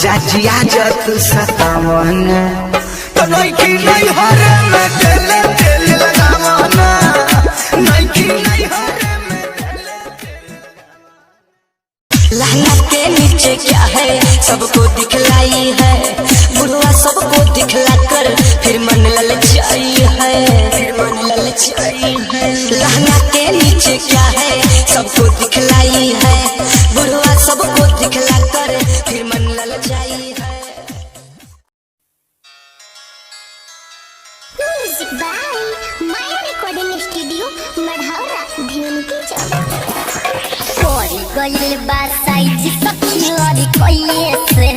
राजा जी आज तू सतावन तो नइखी नहीं हरे में तेल तेल लगावना नइखी नहीं हरे में लहंगा के नीचे क्या है सबको दिखलाई है बुढ़वा सबको दिखला कर फिर मन ललचाई है लहंगा के नीचे क्या है सबको दिखलाई है बुढ़वा सबको दिखला कर फिर मन ललचाई है। Music by Maya recording studio Marhaura Dhenuki चौक गलिल बा साइज सखी और कोई से